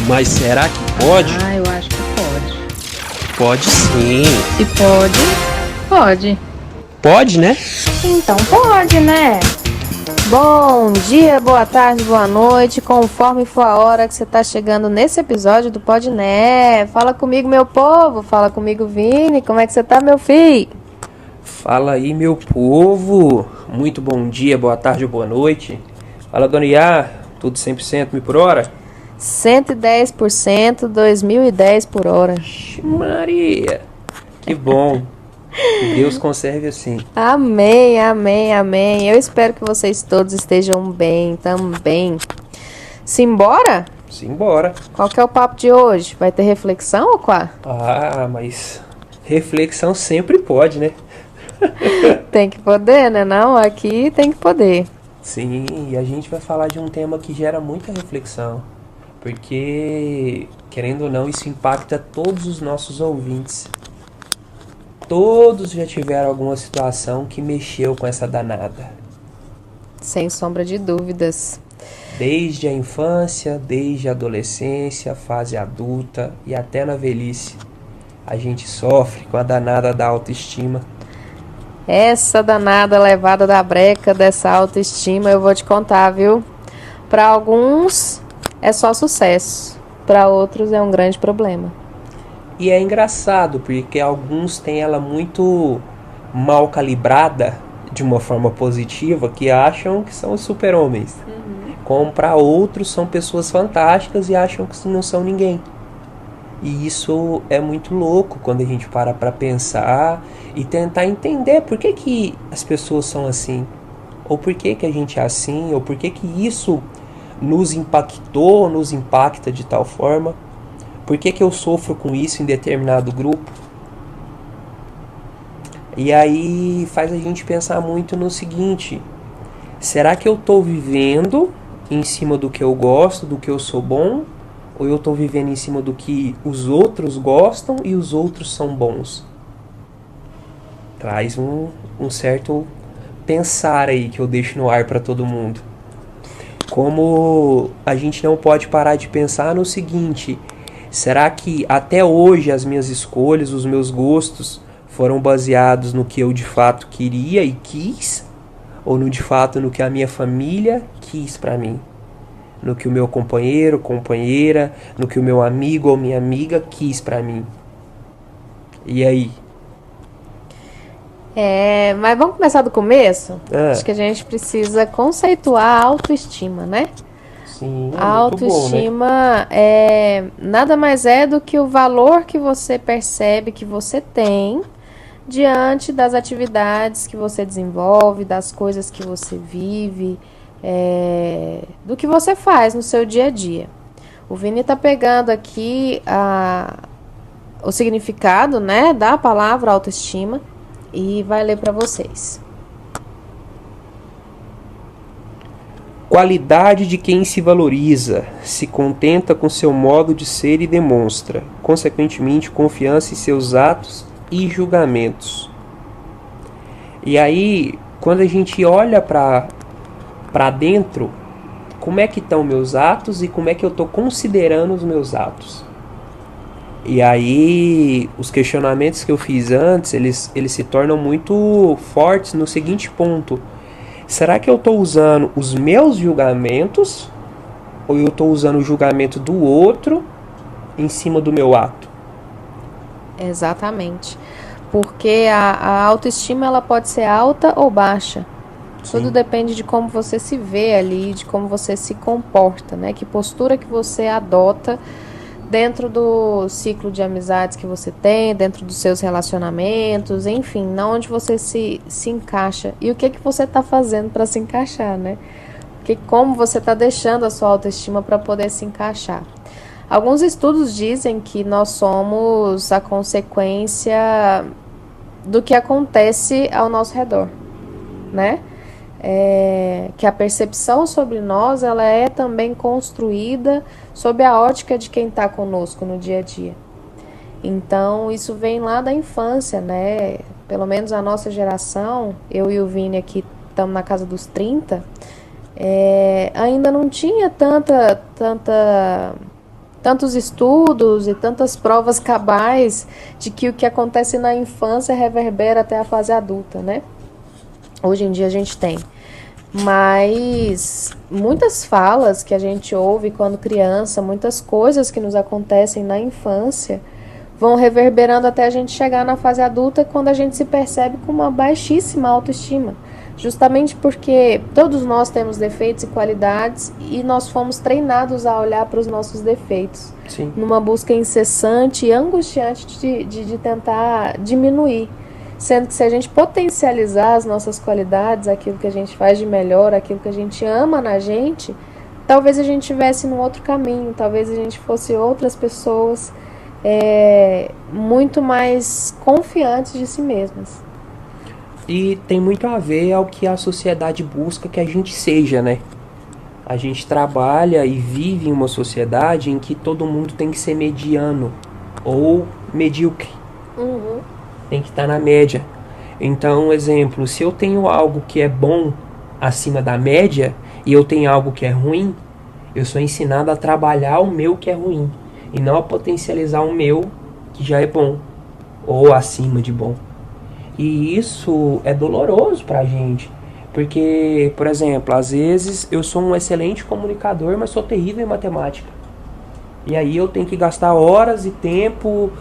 Mas será que pode? Ah, eu acho que pode. Pode sim. Se pode, pode. Pode, né? Então pode, né? Bom dia, boa tarde, boa noite, conforme for a hora que você tá chegando nesse episódio do Pode Né. Fala comigo, meu povo, fala comigo, Vini, como é que você tá, meu filho? Fala aí, meu povo. Muito bom dia, boa tarde ou boa noite. Fala, dona Iá. Tudo 100% mil por hora? 110%, 2010 por hora. Maria, que bom. Que Deus conserve assim. Amém, amém, amém. Eu espero que vocês todos estejam bem também. Simbora? Simbora. Qual que é o papo de hoje? Vai ter reflexão ou qual? Ah, mas reflexão sempre pode, né? Tem que poder, né? Não, aqui tem que poder. Sim, e a gente vai falar de um tema que gera muita reflexão. Porque, querendo ou não, isso impacta todos os nossos ouvintes. Todos já tiveram alguma situação que mexeu com essa danada. Sem sombra de dúvidas. Desde a infância, desde a adolescência, fase adulta e até na velhice. A gente sofre com a danada da autoestima. Essa danada levada da breca dessa autoestima, eu vou te contar, viu? Para alguns é só sucesso, para outros é um grande problema. E é engraçado, porque alguns têm ela muito mal calibrada, de uma forma positiva, que acham que são os super-homens. Como para outros são pessoas fantásticas e acham que não são ninguém. E isso é muito louco quando a gente para pensar e tentar entender por que as pessoas são assim. Ou por que a gente é assim, ou por que isso nos impactou, nos impacta de tal forma. Por que eu sofro com isso em determinado grupo? E aí faz a gente pensar muito no seguinte: será que eu estou vivendo em cima do que eu gosto, do que eu sou bom? Ou eu estou vivendo em cima do que os outros gostam e os outros são bons? Traz um certo pensar aí que eu deixo no ar para todo mundo. Como a gente não pode parar de pensar no seguinte: será que até hoje as minhas escolhas, os meus gostos foram baseados no que eu de fato queria e quis? Ou no de fato no que a minha família quis para mim? No que o meu companheiro, companheira, no que o meu amigo ou minha amiga quis para mim? E aí? Mas vamos começar do começo? Ah. Acho que a gente precisa conceituar a autoestima, né? Sim, A autoestima bom, né? Nada mais é do que o valor que você percebe que você tem diante das atividades que você desenvolve, das coisas que você vive, do que você faz no seu dia a dia. O Vini está pegando aqui o significado, né, da palavra autoestima e vai ler para vocês. Qualidade de quem se valoriza, se contenta com seu modo de ser e demonstra, consequentemente, confiança em seus atos e julgamentos. E aí, quando a gente olha para dentro, como é que estão meus atos e como é que eu estou considerando os meus atos? E aí, os questionamentos que eu fiz antes, eles se tornam muito fortes no seguinte ponto: será que eu estou usando os meus julgamentos ou eu estou usando o julgamento do outro em cima do meu ato? Exatamente. Porque a autoestima ela pode ser alta ou baixa. Sim. Tudo depende de como você se vê ali, de como você se comporta, né? Que postura que você adota dentro do ciclo de amizades que você tem, dentro dos seus relacionamentos, enfim, onde você se encaixa e o que você está fazendo para se encaixar, né? Como você está deixando a sua autoestima para poder se encaixar. Alguns estudos dizem que nós somos a consequência do que acontece ao nosso redor, né? Que a percepção sobre nós ela é também construída sob a ótica de quem está conosco no dia a dia. Então, isso vem lá da infância, né? Pelo menos a nossa geração, eu e o Vini aqui estamos na casa dos 30, ainda não tinha tanta tantos estudos e tantas provas cabais de que o que acontece na infância reverbera até a fase adulta, né? Hoje em dia a gente tem. Mas muitas falas que a gente ouve quando criança, muitas coisas que nos acontecem na infância, vão reverberando até a gente chegar na fase adulta, quando a gente se percebe com uma baixíssima autoestima. Justamente porque todos nós temos defeitos e qualidades e nós fomos treinados a olhar para os nossos defeitos. Sim. Numa busca incessante e angustiante de tentar diminuir. Sendo que se a gente potencializar as nossas qualidades, aquilo que a gente faz de melhor, aquilo que a gente ama na gente, talvez a gente estivesse num outro caminho, talvez a gente fosse outras pessoas muito mais confiantes de si mesmas. E tem muito a ver ao que a sociedade busca que a gente seja, né? A gente trabalha e vive em uma sociedade em que todo mundo tem que ser mediano ou medíocre. Uhum. Tem que estar na média. Então, exemplo, se eu tenho algo que é bom acima da média e eu tenho algo que é ruim, eu sou ensinado a trabalhar o meu que é ruim e não a potencializar o meu que já é bom ou acima de bom. E isso é doloroso pra gente, porque, por exemplo, às vezes eu sou um excelente comunicador, mas sou terrível em matemática. E aí eu tenho que gastar horas e tempo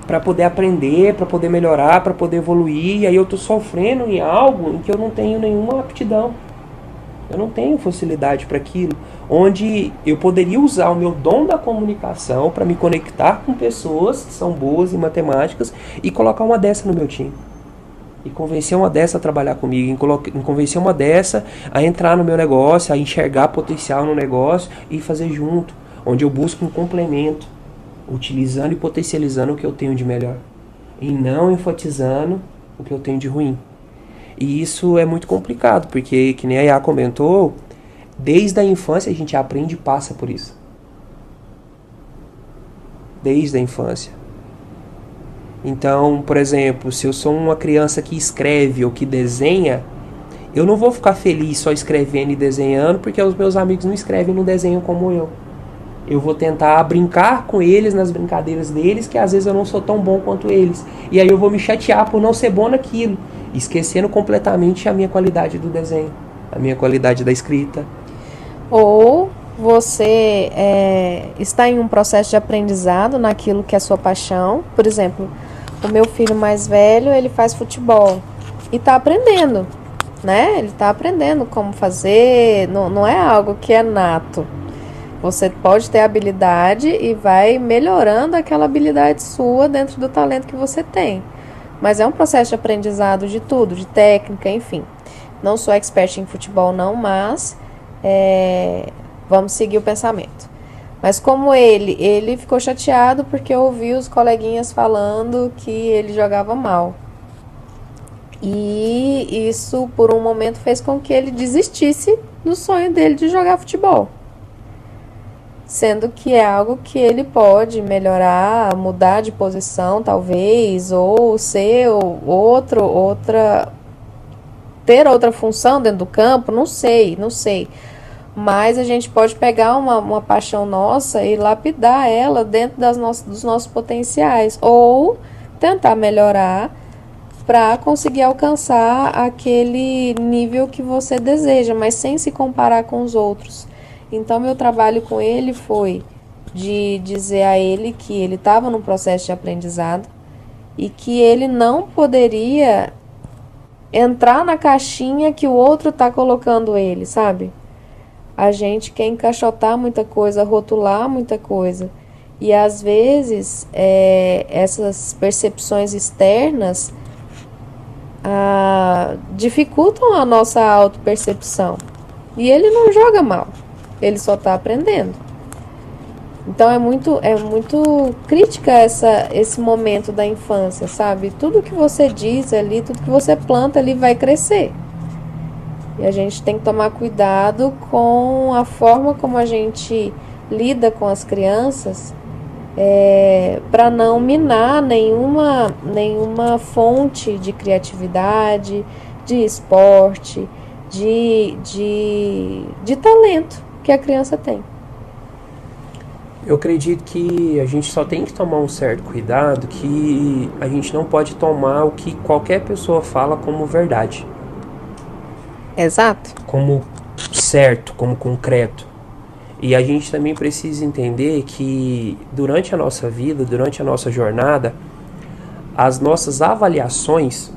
para poder aprender, para poder melhorar, para poder evoluir. E aí eu tô sofrendo em algo em que eu não tenho nenhuma aptidão. Eu não tenho facilidade para aquilo. Onde eu poderia usar o meu dom da comunicação para me conectar com pessoas que são boas em matemáticas e colocar uma dessa no meu time. E convencer uma dessa a trabalhar comigo, e convencer uma dessa a entrar no meu negócio, a enxergar potencial no negócio e fazer junto. Onde eu busco um complemento, utilizando e potencializando o que eu tenho de melhor. E não enfatizando o que eu tenho de ruim. E isso é muito complicado, porque, que nem a Yá comentou, desde a infância a gente aprende e passa por isso. Desde a infância. Então, por exemplo, se eu sou uma criança que escreve ou que desenha, eu não vou ficar feliz só escrevendo e desenhando, porque os meus amigos não escrevem e não desenham como eu. Eu vou tentar brincar com eles nas brincadeiras deles, que às vezes eu não sou tão bom quanto eles. E aí eu vou me chatear por não ser bom naquilo, esquecendo completamente a minha qualidade do desenho, a minha qualidade da escrita. Ou você está em um processo de aprendizado naquilo que é sua paixão. Por exemplo, o meu filho mais velho, ele faz futebol e está aprendendo, né? Ele está aprendendo como fazer, não é algo que é nato. Você pode ter habilidade e vai melhorando aquela habilidade sua dentro do talento que você tem. Mas é um processo de aprendizado de tudo, de técnica, enfim. Não sou expert em futebol não, mas vamos seguir o pensamento. Mas como ele ficou chateado porque ouviu os coleguinhas falando que ele jogava mal. E isso por um momento fez com que ele desistisse do sonho dele de jogar futebol. Sendo que é algo que ele pode melhorar, mudar de posição talvez, ou ser ter outra função dentro do campo, não sei. Mas a gente pode pegar uma paixão nossa e lapidar ela dentro dos nossos potenciais, ou tentar melhorar para conseguir alcançar aquele nível que você deseja, mas sem se comparar com os outros. Então, meu trabalho com ele foi de dizer a ele que ele estava num processo de aprendizado e que ele não poderia entrar na caixinha que o outro está colocando ele, sabe? A gente quer encaixotar muita coisa, rotular muita coisa. E, às vezes, essas percepções externas dificultam a nossa autopercepção. E ele não joga mal. Ele só está aprendendo. Então é muito crítica esse momento da infância, sabe? Tudo que você diz ali, tudo que você planta ali vai crescer. E a gente tem que tomar cuidado com a forma como a gente lida com as crianças, para não minar nenhuma fonte de criatividade, de esporte, de talento que a criança tem. Eu acredito que a gente só tem que tomar um certo cuidado, que a gente não pode tomar o que qualquer pessoa fala como verdade, Exato. como certo, como concreto. E a gente também precisa entender que durante a nossa vida, durante a nossa jornada, as nossas avaliações,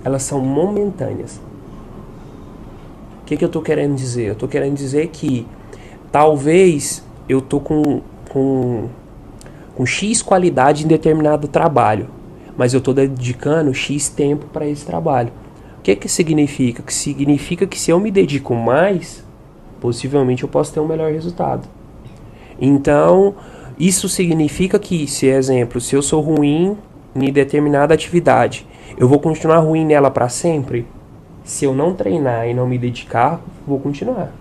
elas são momentâneas. O que eu estou querendo dizer? Eu estou querendo dizer que talvez eu estou com X qualidade em determinado trabalho, mas eu estou dedicando X tempo para esse trabalho. O que significa? Que significa que se eu me dedico mais, possivelmente eu posso ter um melhor resultado. Então, isso significa que, se eu sou ruim em determinada atividade, eu vou continuar ruim nela para sempre? Se eu não treinar e não me dedicar, vou continuar.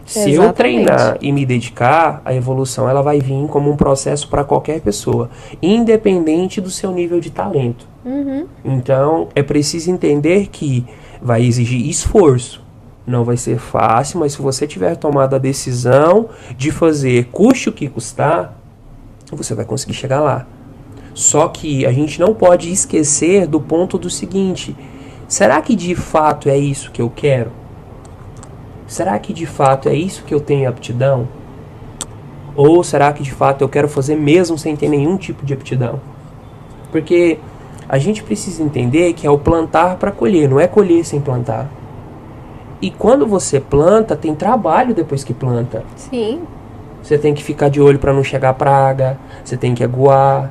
Se eu treinar e me dedicar, a evolução ela vai vir como um processo para qualquer pessoa, independente do seu nível de talento. Então, é preciso entender que vai exigir esforço. Não vai ser fácil, mas se você tiver tomado a decisão de fazer, custe o que custar, você vai conseguir chegar lá. Só que a gente não pode esquecer do ponto do seguinte: será que de fato é isso que eu quero? Será que de fato é isso que eu tenho aptidão? Ou será que de fato eu quero fazer mesmo sem ter nenhum tipo de aptidão? Porque a gente precisa entender que é o plantar para colher, não é colher sem plantar. E quando você planta, tem trabalho depois que planta. Sim. Você tem que ficar de olho para não chegar praga, você tem que aguar,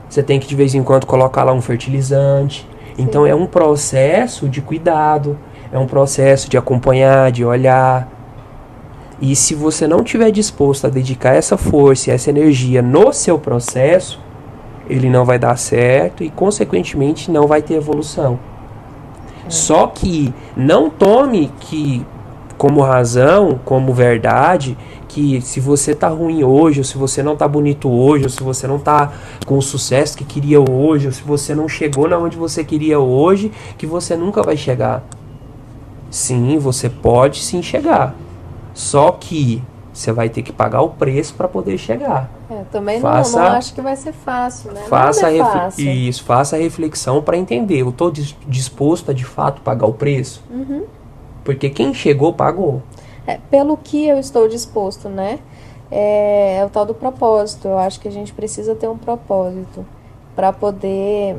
você tem que de vez em quando colocar lá um fertilizante. Sim. Então é um processo de cuidado, é um processo de acompanhar, de olhar. E se você não estiver disposto a dedicar essa força e essa energia no seu processo, ele não vai dar certo e, consequentemente, não vai ter evolução. Só que não tome que como razão, como verdade, que se você tá ruim hoje, ou se você não tá bonito hoje, ou se você não tá com o sucesso que queria hoje, ou se você não chegou na onde você queria hoje, que você nunca vai chegar. Sim, você pode sim chegar. Só que você vai ter que pagar o preço para poder chegar. Também não acho que vai ser fácil, né? Faça a reflexão para entender. Eu estou disposto a de fato pagar o preço? Porque quem chegou, pagou. Pelo que eu estou disposto, né? É o tal do propósito. Eu acho que a gente precisa ter um propósito para poder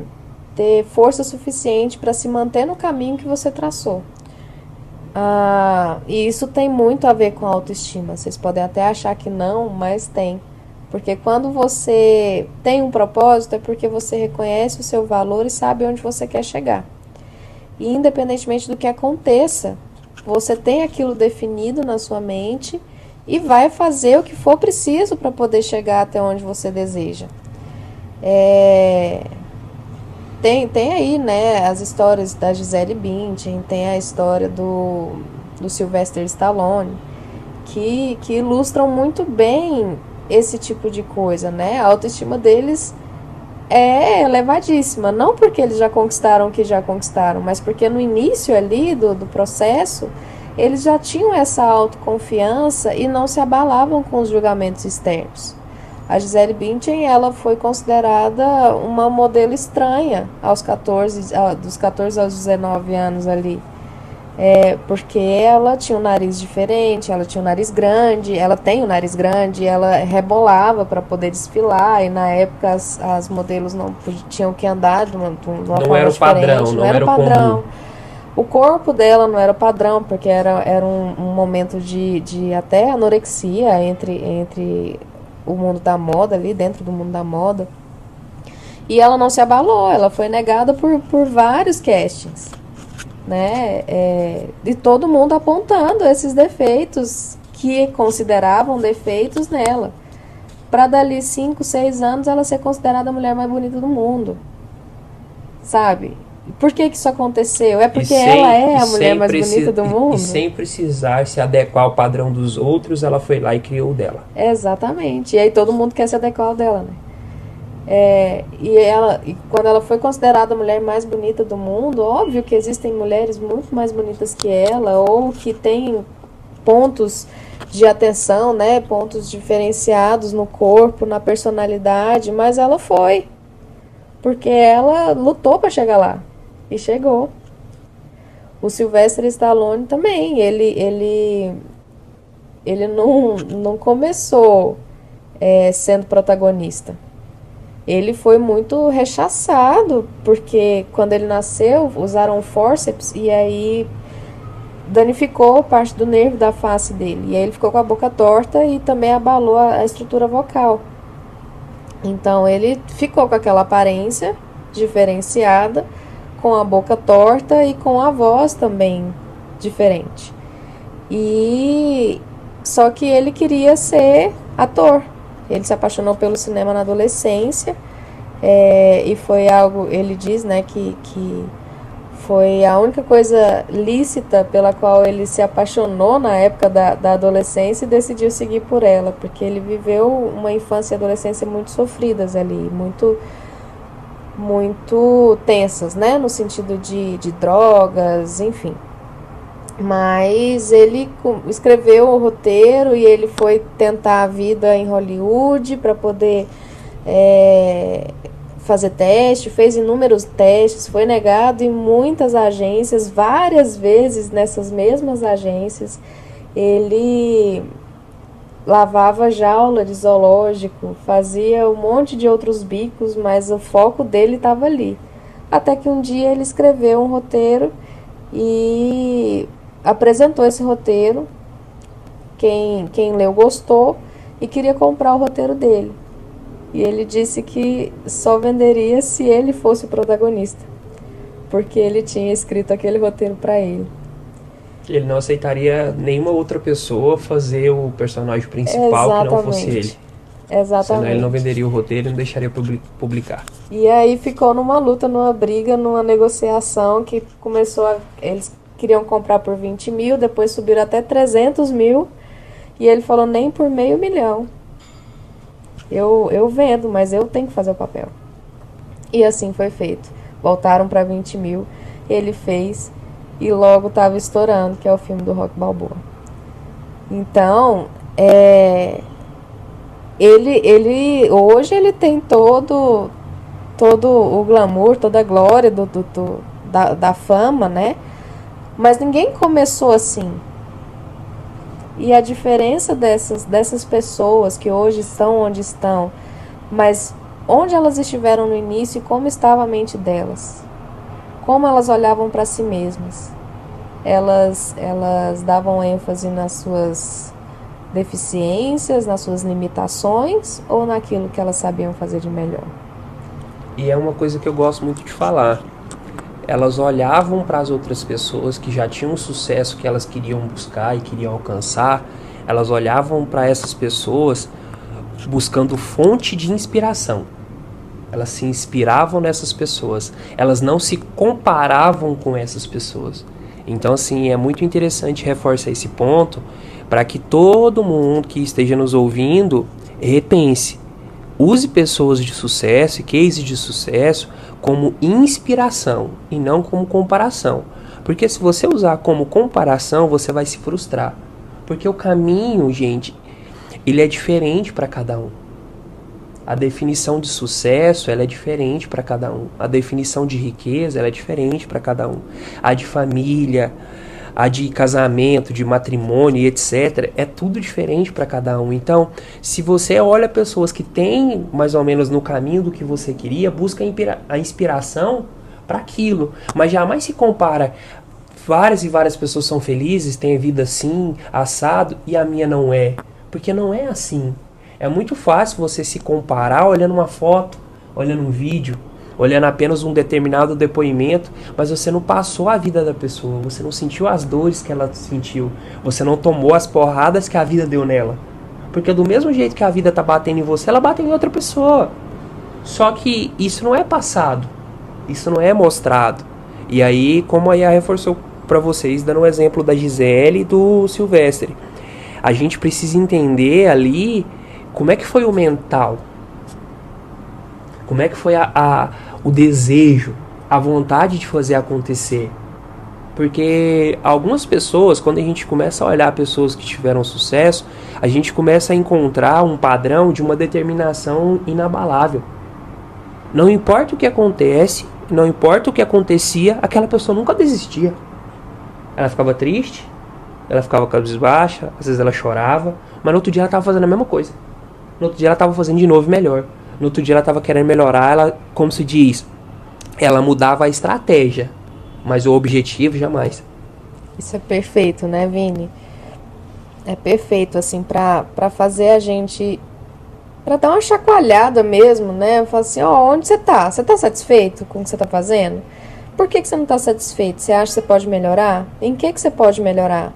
ter força suficiente para se manter no caminho que você traçou. E isso tem muito a ver com a autoestima. Vocês podem até achar que não, mas tem. Porque quando você tem um propósito, é porque você reconhece o seu valor e sabe onde você quer chegar. E independentemente do que aconteça, você tem aquilo definido na sua mente e vai fazer o que for preciso para poder chegar até onde você deseja. Tem aí, né, as histórias da Gisele Bündchen, tem a história do Sylvester Stallone, que ilustram muito bem esse tipo de coisa, né? A autoestima deles é elevadíssima, não porque eles já conquistaram o que já conquistaram, mas porque no início ali do processo, eles já tinham essa autoconfiança e não se abalavam com os julgamentos externos. A Gisele Bündchen, ela foi considerada uma modelo estranha dos 14 aos 19 anos ali. Porque ela tinha um nariz diferente, ela tinha um nariz grande, ela tem um nariz grande, ela rebolava para poder desfilar, e na época as modelos não tinham que andar de uma forma era o diferente, padrão, não era o padrão. Comum. O corpo dela não era o padrão, porque era um momento de até anorexia entre o mundo da moda ali, dentro do mundo da moda. E ela não se abalou, ela foi negada por vários castings, né? De todo mundo apontando esses defeitos que consideravam defeitos nela, para dali 5, 6 anos ela ser considerada a mulher mais bonita do mundo, sabe? Por que isso aconteceu? É porque ela é a mulher mais bonita do mundo? E sem precisar se adequar ao padrão dos outros, ela foi lá e criou o dela. Exatamente. E aí todo mundo quer se adequar ao dela, né? E quando ela foi considerada a mulher mais bonita do mundo, óbvio que existem mulheres muito mais bonitas que ela, ou que têm pontos de atenção, né? Pontos diferenciados no corpo, na personalidade, mas ela foi. Porque ela lutou para chegar lá. E chegou. O Sylvester Stallone também. Ele não começou sendo protagonista. Ele foi muito rechaçado, porque quando ele nasceu, usaram fórceps e aí danificou parte do nervo da face dele. E aí ele ficou com a boca torta e também abalou a estrutura vocal. Então ele ficou com aquela aparência diferenciada, com a boca torta e com a voz também diferente. E só que ele queria ser ator. Ele se apaixonou pelo cinema na adolescência, e foi algo, ele diz, né, que foi a única coisa lícita pela qual ele se apaixonou na época da adolescência e decidiu seguir por ela, porque ele viveu uma infância e adolescência muito sofridas ali, muito tensas, né, no sentido de drogas, enfim. Mas ele escreveu o roteiro e ele foi tentar a vida em Hollywood para poder fazer teste, fez inúmeros testes, foi negado em muitas agências, várias vezes nessas mesmas agências. Ele lavava jaula de zoológico, fazia um monte de outros bicos, mas o foco dele estava ali. Até que um dia ele escreveu um roteiro e apresentou esse roteiro, quem leu gostou e queria comprar o roteiro dele. E ele disse que só venderia se ele fosse o protagonista, porque ele tinha escrito aquele roteiro para ele. Ele não aceitaria nenhuma outra pessoa fazer o personagem principal. Exatamente. Que não fosse ele. Exatamente. Senão ele não venderia o roteiro e não deixaria publicar. E aí ficou numa luta, numa briga, numa negociação que começou eles queriam comprar por 20 mil, depois subiram até 300 mil, e ele falou, nem por $500 mil. Eu vendo, mas eu tenho que fazer o papel. E assim foi feito. Voltaram para 20 mil, ele fez, e logo estava estourando, que é o filme do Rocky Balboa. Então, hoje ele tem todo o glamour, toda a glória da fama, né? Mas ninguém começou assim. E a diferença dessas pessoas que hoje estão onde estão, mas onde elas estiveram no início e como estava a mente delas, como elas olhavam para si mesmas. Elas davam ênfase nas suas deficiências, nas suas limitações ou naquilo que elas sabiam fazer de melhor. E é uma coisa que eu gosto muito de falar. Elas olhavam para as outras pessoas que já tinham o sucesso que elas queriam buscar e queriam alcançar. Elas olhavam para essas pessoas buscando fonte de inspiração. Elas se inspiravam nessas pessoas. Elas não se comparavam com essas pessoas. Então, assim, é muito interessante reforçar esse ponto para que todo mundo que esteja nos ouvindo repense. Use pessoas de sucesso e cases de sucesso como inspiração e não como comparação. Porque se você usar como comparação, você vai se frustrar. Porque o caminho, gente, ele é diferente para cada um. A definição de sucesso, ela é diferente para cada um. A definição de riqueza, ela é diferente para cada um. A de família, a de casamento, de matrimônio e etc. É tudo diferente para cada um. Então, se você olha pessoas que têm mais ou menos no caminho do que você queria, busca a inspiração para aquilo. Mas jamais se compara. Várias e várias pessoas são felizes, têm vida assim, assado, e a minha não é. Porque não é assim. É muito fácil você se comparar olhando uma foto, olhando um vídeo, olhando apenas um determinado depoimento, mas você não passou a vida da pessoa, você não sentiu as dores que ela sentiu, você não tomou as porradas que a vida deu nela. Porque do mesmo jeito que a vida tá batendo em você, ela bate em outra pessoa. Só que isso não é passado, isso não é mostrado. E aí, como a Iá reforçou para vocês, dando o exemplo da Gisele e do Sylvester, a gente precisa entender ali como é que foi o mental. Como é que foi o desejo, a vontade de fazer acontecer. Porque algumas pessoas, quando a gente começa a olhar pessoas que tiveram sucesso, a gente começa a encontrar um padrão de uma determinação inabalável. Não importa o que acontece, não importa o que acontecia, aquela pessoa nunca desistia. Ela ficava triste, ela ficava cabisbaixa, às vezes ela chorava, mas no outro dia ela estava fazendo a mesma coisa. No outro dia ela estava fazendo de novo melhor. No outro dia ela estava querendo melhorar, ela, como se diz, ela mudava a estratégia, mas o objetivo jamais. Isso é perfeito, né, Vini? É perfeito, assim, pra fazer a gente, pra dar uma chacoalhada mesmo, né? Falar assim, ó, onde você tá? Você tá satisfeito com o que você tá fazendo? Por que você não tá satisfeito? Você acha que você pode melhorar? Em que você pode melhorar?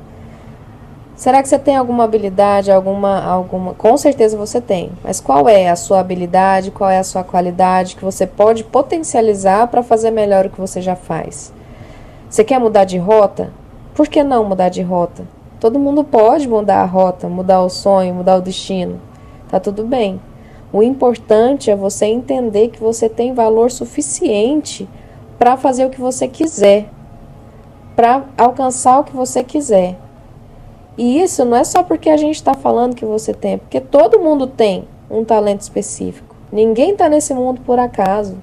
Será que você tem alguma habilidade, alguma... Com certeza você tem. Mas qual é a sua habilidade, qual é a sua qualidade que você pode potencializar para fazer melhor o que você já faz? Você quer mudar de rota? Por que não mudar de rota? Todo mundo pode mudar a rota, mudar o sonho, mudar o destino. Tá tudo bem. O importante é você entender que você tem valor suficiente para fazer o que você quiser, para alcançar o que você quiser. E isso não é só porque a gente está falando que você tem, porque todo mundo tem um talento específico. Ninguém está nesse mundo por acaso.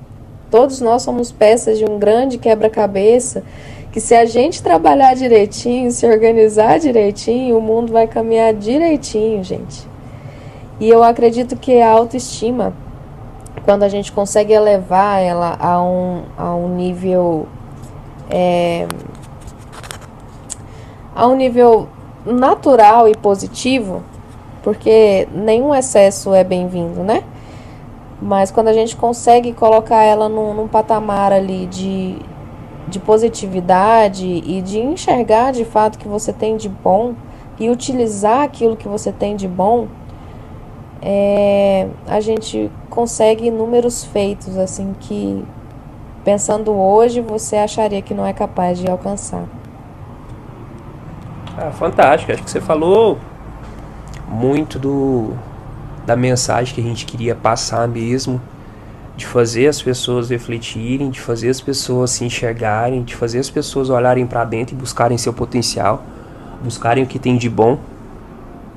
Todos nós somos peças de um grande quebra-cabeça que, se a gente trabalhar direitinho, se organizar direitinho, o mundo vai caminhar direitinho, gente. E eu acredito que a autoestima, quando a gente consegue elevar ela a um nível natural e positivo, porque nenhum excesso é bem-vindo, né? Mas quando a gente consegue colocar ela num patamar ali de positividade e de enxergar de fato o que você tem de bom e utilizar aquilo que você tem de bom, a gente consegue inúmeros feitos, assim, que pensando hoje você acharia que não é capaz de alcançar. Fantástico, acho que você falou muito da mensagem que a gente queria passar mesmo, de fazer as pessoas refletirem, de fazer as pessoas se enxergarem, de fazer as pessoas olharem para dentro e buscarem seu potencial, buscarem o que tem de bom,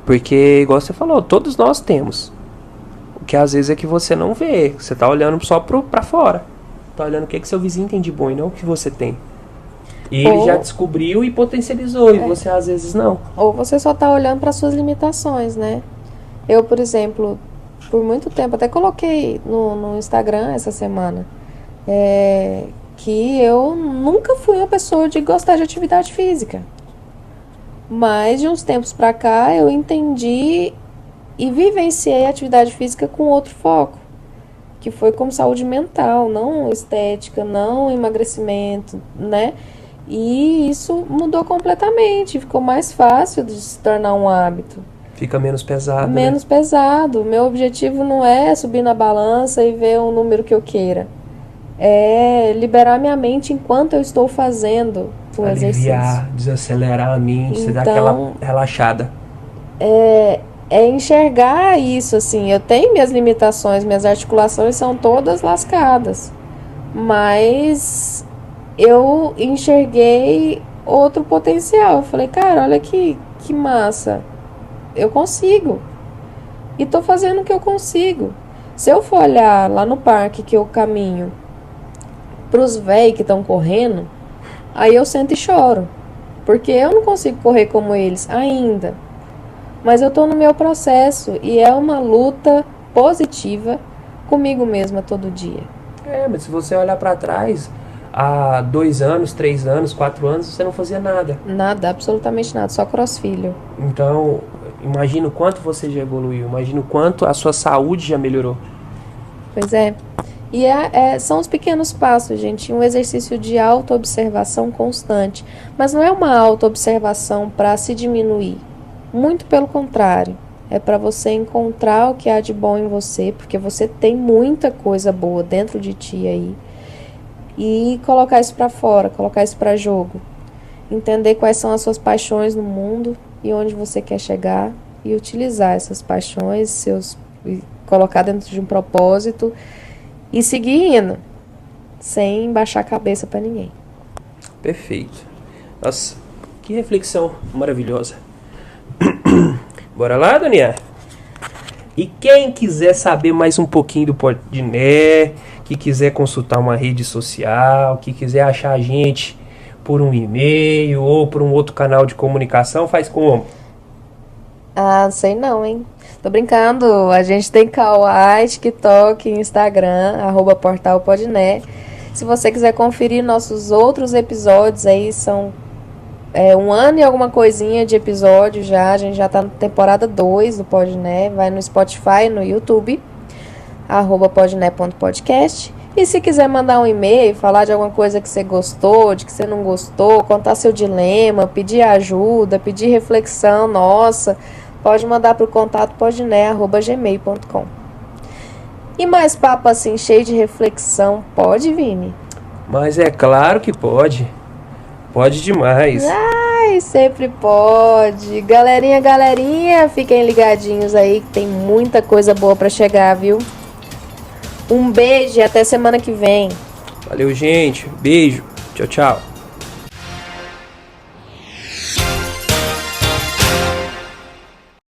porque, igual você falou, todos nós temos. O que às vezes é que você não vê, você tá olhando só pra fora, tá olhando o que seu vizinho tem de bom e não o que você tem. E ele já descobriu e potencializou, e você às vezes não. Ou você só tá olhando para suas limitações, né? Eu, por exemplo, por muito tempo, até coloquei no Instagram essa semana, que eu nunca fui uma pessoa de gostar de atividade física. Mas de uns tempos pra cá eu entendi e vivenciei a atividade física com outro foco, que foi como saúde mental, não estética, não emagrecimento, né? E isso mudou completamente, ficou mais fácil de se tornar um hábito. Fica menos pesado, Menos pesado. Meu objetivo não é subir na balança e ver um número que eu queira. É liberar minha mente enquanto eu estou fazendo o exercício. Aliviar, desacelerar a mente, você dá aquela relaxada. É enxergar isso, assim. Eu tenho minhas limitações, minhas articulações são todas lascadas. Mas eu enxerguei outro potencial. Eu falei, cara, olha que massa. Eu consigo. E tô fazendo o que eu consigo. Se eu for olhar lá no parque que eu caminho pros véi que estão correndo, aí eu sento e choro. Porque eu não consigo correr como eles ainda. Mas eu tô no meu processo e é uma luta positiva comigo mesma todo dia. Mas se você olhar pra trás, há 2 anos, 3 anos, 4 anos, você não fazia nada. Nada, absolutamente nada, só crossfilho. Então, imagina o quanto você já evoluiu, imagina o quanto a sua saúde já melhorou. Pois é. E são os pequenos passos, gente, um exercício de autoobservação constante. Mas não é uma autoobservação para se diminuir. Muito pelo contrário. É para você encontrar o que há de bom em você, porque você tem muita coisa boa dentro de ti aí. E colocar isso para fora, colocar isso para jogo. Entender quais são as suas paixões no mundo e onde você quer chegar. E utilizar essas paixões, e colocar dentro de um propósito e seguir indo, sem baixar a cabeça para ninguém. Perfeito. Nossa, que reflexão maravilhosa. Bora lá, Daniel? E quem quiser saber mais um pouquinho do Podné, que quiser consultar uma rede social, que quiser achar a gente por um e-mail ou por um outro canal de comunicação, faz como? Ah, sei não, hein? Tô brincando. A gente tem Kawaii, TikTok, Instagram, @portalpodné. Se você quiser conferir nossos outros episódios aí, são 1 ano e alguma coisinha de episódio já. A gente já tá na temporada 2 do Podné. Vai no Spotify, no YouTube, @podné.podcast. E se quiser mandar um e-mail, falar de alguma coisa que você gostou, de que você não gostou, contar seu dilema, pedir ajuda, pedir reflexão nossa, pode mandar para o contato podné@gmail.com. E mais papo assim, cheio de reflexão, pode, Vini? Mas é claro que pode. Pode demais. Ai, sempre pode. Galerinha, fiquem ligadinhos aí que tem muita coisa boa para chegar, viu? Um beijo e até semana que vem. Valeu, gente. Beijo. Tchau, tchau.